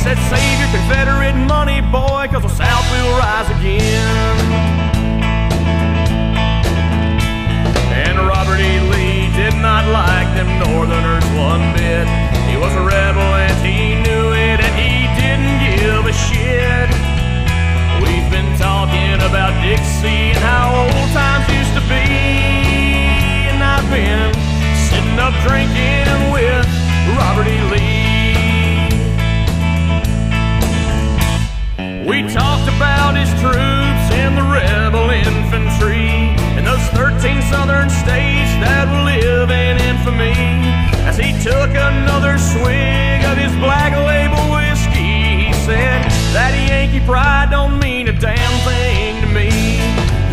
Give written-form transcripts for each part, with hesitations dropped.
said, save your Confederate money, boy, 'cause the South will rise again. And Robert E. Lee did not like them Northerners one bit. He was a rebel and he knew it, and he didn't give a shit. We've been talking about Dixie and how old times used to be, and I've been sitting up drinking with Robert E. Lee. We talked about his troops and the rebel infantry and those 13 southern states that will live in infamy. As he took another swig of his Black Label whiskey, he said, that Yankee pride don't mean a damn thing to me.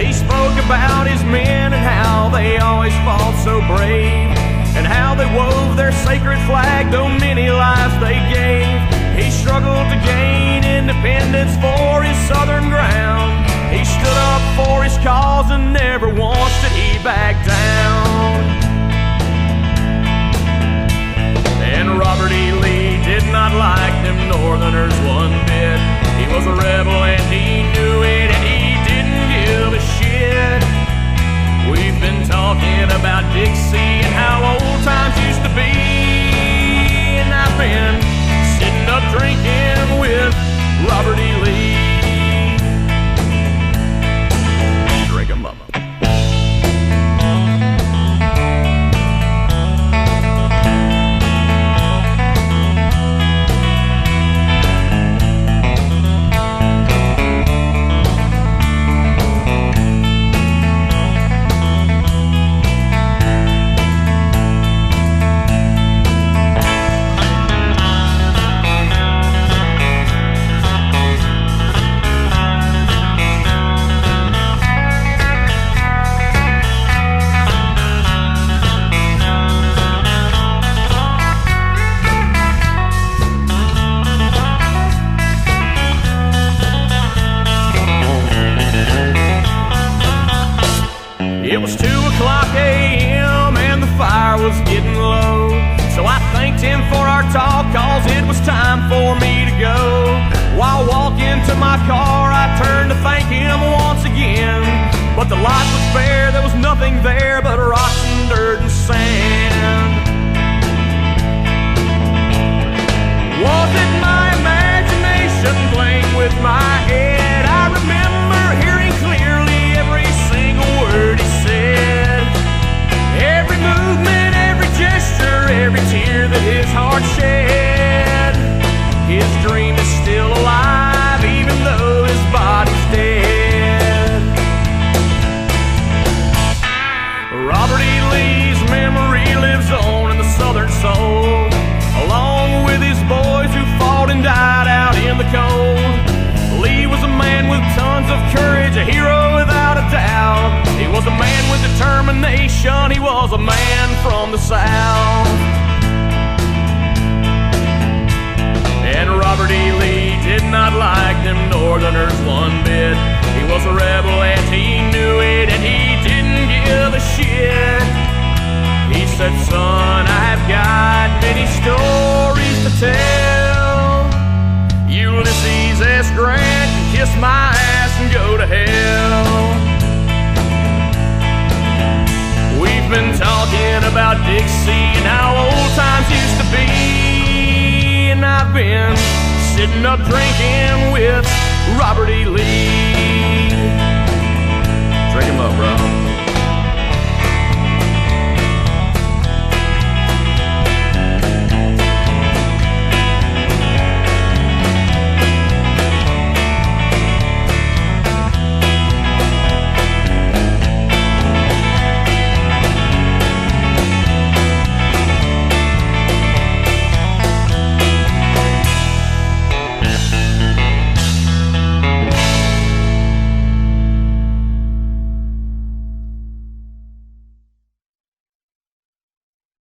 He spoke about his men and how they always fought so brave, and how they wove their sacred flag, though many lives they gave. He struggled to gain independence for his southern ground. He stood up for his cause and never once did he back down. And Robert E. Lee did not like them Northerners one bit. He was a rebel and he knew it, and he didn't give a shit. We've been talking about Dixie and how old times used to be, and I've been sitting up drinking with Robert E. Lee. Drink 'em up. It was 2 o'clock a.m. and the fire was getting low, so I thanked him for our talk, 'cause it was time for me to go. While walking to my car, I turned to thank him once again, but the lot was bare, there was nothing there but rocks and dirt and sand. Was it my imagination playing with my head? I remember hearing clearly every single word he said. Every movement, every gesture, every tear that his heart shed. His dream is still alive, even though his body's dead. Robert E. Lee's memory lives on in the southern soul, along with his boys who fought and died out in the cold. Lee was a man with tons of courage, a hero without a doubt. He was a man with determination, he was a man from the South. And Robert E. Lee did not like them Northerners one bit. He was a rebel and he knew it, and he didn't give a shit. He said, son, I've got many stories to tell. Ulysses S. Grant can kiss my ass and go to hell. We've been talking about Dixie and how old times used to be, and I've been sitting up drinking with